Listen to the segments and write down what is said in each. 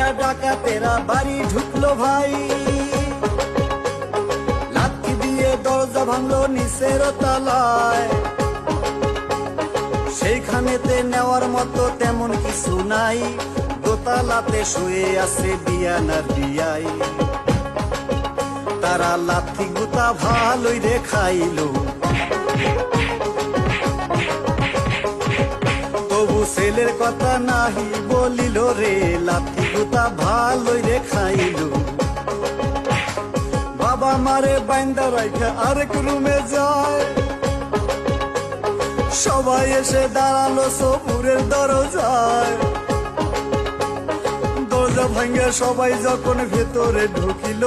দিয়া ডাকাতেরা বাড়ি ঢুকলো ভাই, লাঠি দিয়ে দরজা ভাঙলো নিচের তলায়। সেইখানেতে নেওয়ার মতো তেমন কিছু নাই, দোতলাতে শুয়ে আছে বিয়ানার বিয়াই। তারা লাথি গুতা ভালোই রে খাইলো, তবু ছেলের কথা নাহি বলিল রে, লাথি গুতা ভালোই রে খাইলো। বাবা মারে বাইন্দা রাইখা আরেক রুমে যায়, সবাই এসে দাঁড়ালো সবুরের দরজায়। দরজা ভাঙ্গে সবাই যখন ভেতরে ঢুকিল,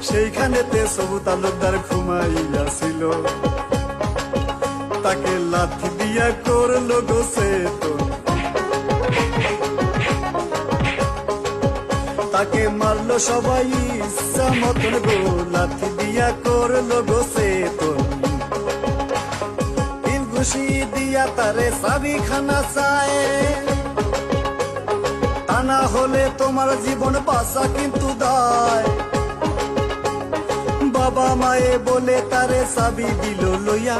সেইখানেতে সবু তালুকদার ঘুমাইয়াছিল। তাকে লাথি দিয়া করলো গোসে তো, তাকে মারলো সবাই ইচ্ছা মতন গো, লাথি দিয়া করলো গোসে তো। ঘুষি দিয়া তারে চাবিখানা চায়, তা না হলে তোমার জীবন বাঁচা কিন্তু দায়। বাবা মায়ে বলে তারে চাবি দিল লইয়া,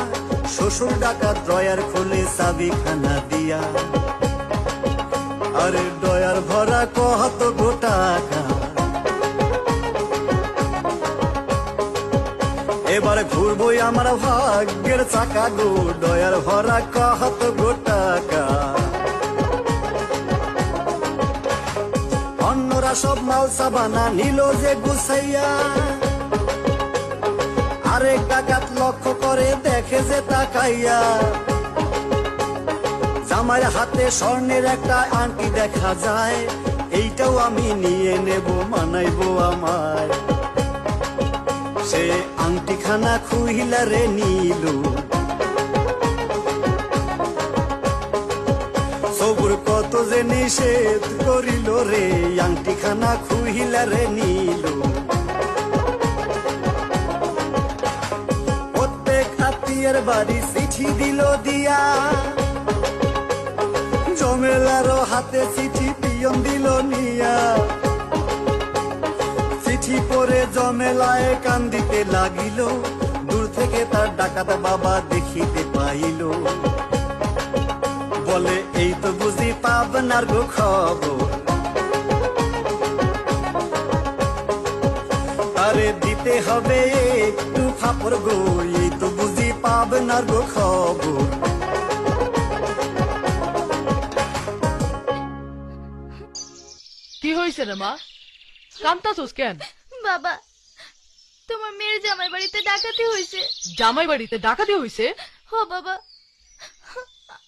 শ্বশুর ডাকাত ড্রয়ার খুলে চাবিখানা দিয়া। আরে ড্রয়ার ভরা কত গো টাকা, এবার ঘুরবই আমার ভাগ্যের চাকা গো, ডয়ার ভরা কত গো টাকা। অন্যরা সব মাল সাবানা নিল যে গুছাইয়া, আরেক ডাকাত লক্ষ্য করে দেখে যে তাকাইয়া। জামার হাতে স্বর্ণের একটা আংটি দেখা যায়, এইটাও আমি নিয়ে নেব, মানাইবো আমায়। সে আংটিখানা খুইলা রে নিল, সবুর কত যে নিষেধ করিল রে, আংটিখানা খুইলা রে নিল। প্রত্যেক আত্মীয়ের বাড়ি চিঠি দিল দিয়া, জমেলারও হাতে চিঠি পিয়ন দিল নিয়া। চিঠি পরে জমেলায় কান্দিতে লাগিল, দূর থেকে তার ডাকাত বাবা দেখিতে পাইল। বলে এই তো বুঝি পাবনার গো খবর, আরে দিতে হবে একটু ফাপড় গো, এই তো বুঝি পাবনার গো খবর। কি হয়েছে রে মা, কান্তাছোস কেন? বাবা, তোমার মেয়ের জামাই বাড়িতে ডাকাতি হয়েছে। জামাই বাড়িতে ডাকাতি হয়েছে? হো বাবা,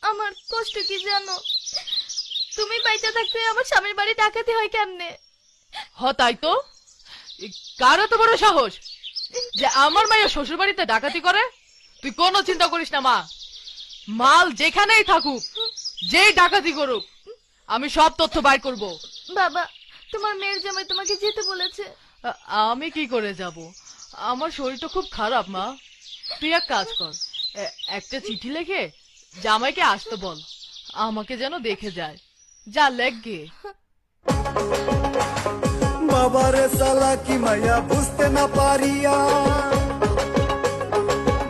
আমার কষ্ট কি জানো? তুমি বাইচা থাকতে আমার স্বামীর বাড়ি ডাকাতি হয় কেমনে? হ তাই তো, কার এত বড় সাহস যে আমার মায়ের শ্বশুর বাড়িতে ডাকাতি করে? তুই কোনো চিন্তা করিস না মা, মাল যেখানেই থাকুক, যেই ডাকাতি করুক, আমি সব তথ্য বাইর করব। বাবা, তোমার মেয়ের জামাই তোমাকে যেতে বলেছে। আমি কি করে যাব, আমার শরীরটা খুব খারাপ মা। তুই এক কাজ কর, একটা চিঠি লিখে জামাইকে আসতে বল, আমাকে যেন দেখে যায়। যা লেগে। বাবারে চালাকি মাইয়া বুঝতে না পারিয়া,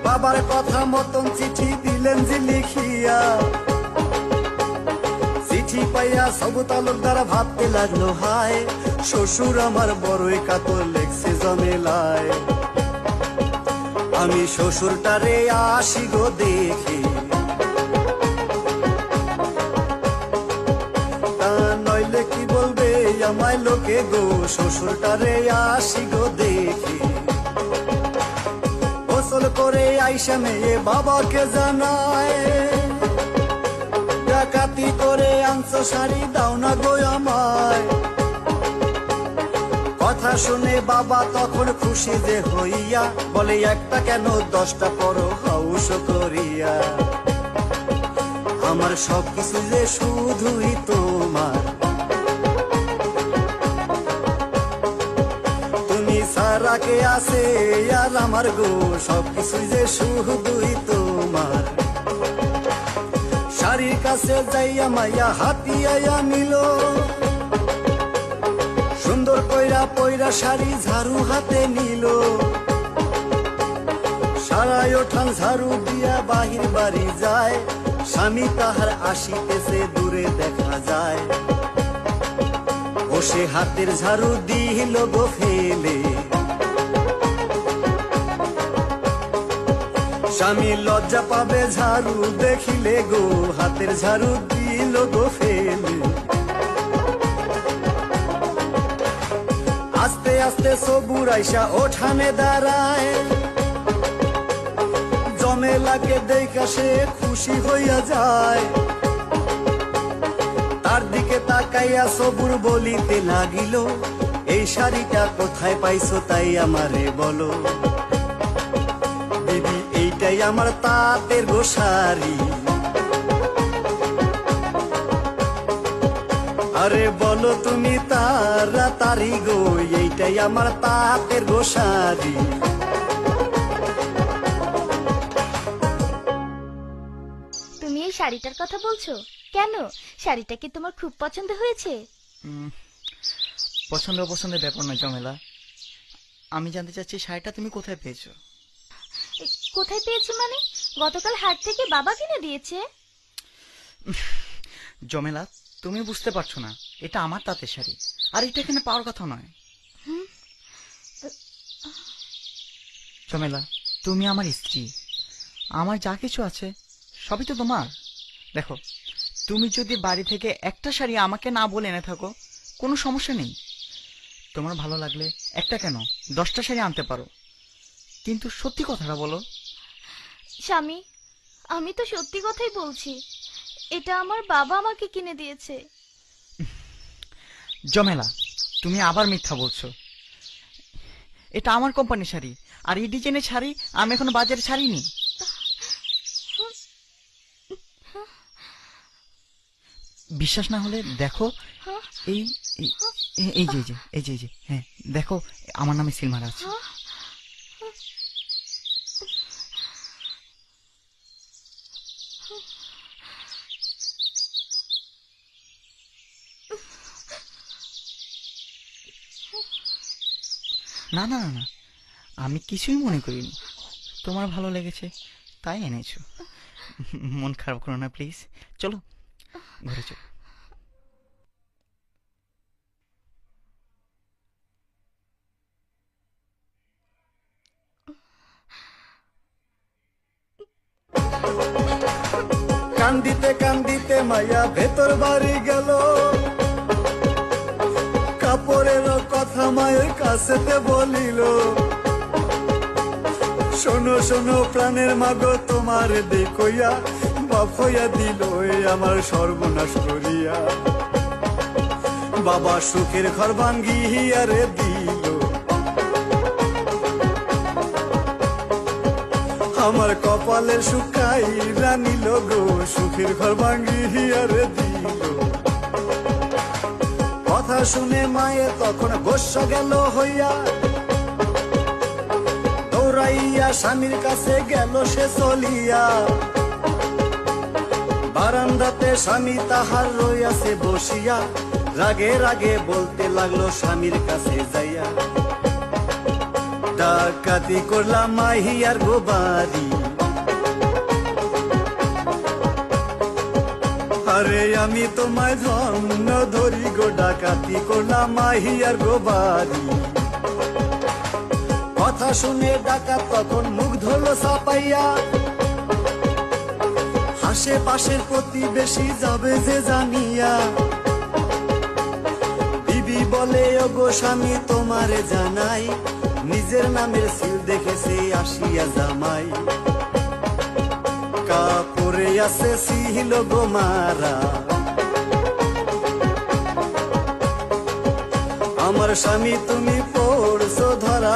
বাবার কথা মতন চিঠি দিলেন যে লিখিয়া। চিঠি পাইয়া সবু তালুকদার ভাবতে লাগলো, হায় শ্বশুর আমার বড়ই কাতর লেখছে জমেলায়। আমি শ্বশুরটারে আসি গো দেখি, তা নইলে কি বলবে আমায় লোকে গো, শ্বশুরটারে আসি গো দেখি। গোসল করে আইসা মেয়ে বাবাকে জানায়, ডাকাতি করে আনছো শাড়ি দাও না গো আমায়। কথা শুনে বাবা তখন খুশি যে হইয়া, বলে একটা কেন 10টা পরো হাউস করিয়া। আমার সবকিছু যে শুধুই তোমার, তুমি সারা কে আছে আর আমার গো, সবকিছু যে শুধুই তোমার। শাড়ির কাছে যাইয়া মাইয়া হাতিয়াইয়া নিল, কইরা পয়রা শাড়ি ঝাড়ু হাতে নিল, সারাই ওঠান ঝাড়ু দিয়া বাহির বাড়ি যায়, স্বামী তাহার আসিতেছে দূরে দেখা যায়। ও সে হাতের ঝাড়ু দিল গো ফেলে, স্বামী লজ্জা পাবে ঝাড়ু দেখিলে গো, হাতের ঝাড়ু দিল গো ফেলে। আস্তে আস্তে সবুর আইসা ওঠানে দাঁড়ায়, জমেলাকে দেখা সে খুশি হইয়া যায়। তার দিকে তাকাইয়া সবুর বলিতে লাগিল, এই শাড়িটা কোথায় পাইছো তাই আমারে বলো। দিদি এইটাই আমার তাঁতের গো শাড়ি, আরে বলো তুমি তাড়াতাড়ি গো, এইটাই আমার তাঁতের গো শাড়ি। তুমি এই শাড়িটার কথা বলছো কেন? শাড়িটা কি তোমার খুব পছন্দ হয়েছে? পছন্দ অপছন্দের ব্যাপার নয় জমেলা, আমি জানতে চাচ্ছি শাড়িটা তুমি কোথায় পেয়েছো? কোথায় পেয়েছি মানে? গতকাল হাট থেকে বাবা কিনে দিয়েছে। জমেলা তুমি বুঝতে পারছো না, এটা আমার তাঁতের শাড়ি, আর এটা এখানে পাওয়ার কথা নয়। জমেলা তুমি আমার স্ত্রী, আমার যা কিছু আছে সবই তো তোমার। দেখো তুমি যদি বাড়ি থেকে একটা শাড়ি আমাকে না বলে এনে থাকো কোনো সমস্যা নেই, তোমার ভালো লাগলে একটা কেন 10টা শাড়ি আনতে পারো, কিন্তু সত্যি কথাটা বলো। স্বামী, আমি তো সত্যি কথাই বলছি, এটা আমার বাবা আমাকে কিনে দিয়েছে। জমেলা তুমি আবার মিথ্যা বলছো, এটা আমার কোম্পানির শাড়ি, আর এই ডিজাইনের শাড়ি আমি এখনো বাজারে ছাড়িনি। বিশ্বাস না হলে দেখো, এই এই- এই যে এই যে হ্যাঁ দেখো, আমার নামে সিল মারা আছে। না না না না, আমি কিছুই মনে করিনি, তোমার ভালো লেগেছে তাই এনেছো। মন খারাপ করো না প্লিজ, চলো ঘরে চলো। কান্দিতে কান্দিতে মায়া ভেতর বাড়ি গেল, কাপড়ের কথা মায়ের কাছেতে বলিল, শোনো শোনো প্রাণের মাগো তোমার দেখইয়া, বাপ হইয়া দিল আমার সর্বনাশ করিয়া। বাবা সুখের ঘর ভাঙ্গিয়া রে দিল, আমার কপালের শুকাই রানিল গো, সুখের ঘর ভাঙ্গিয়া রে দিল। কথা শুনে মায়ে তখন গোস্ব গেল হইয়া, দৌড়াইয়া স্বামীর কাছে গেল সে চলিয়া। বারান্দাতে স্বামী তাহার রইয়াছে বসিয়া, রাগে রাগে বলতে লাগলো স্বামীর কাছে যাইয়া, ডাকাতি করলাম মাহিয়ার গো বাড়ি, আরে আমি তোমায় ধন্য ধরি গো, ডাকাতি করলাম মাহিয়ার গো বাড়ি। কথা শুনে ডাকাত তখন মুখ ধরলো চাপাইয়া, আশেপাশের প্রতিবেশী যাবে যে জানিয়া। বিবি বলে ও গো স্বামী তোমারে জানাই, নিজের নামের সিল দেখেছে আসিয়া জামাই। কাপড়ে আছে সিল গো মারা, আমার স্বামী তুমি পড়ছো ধরা।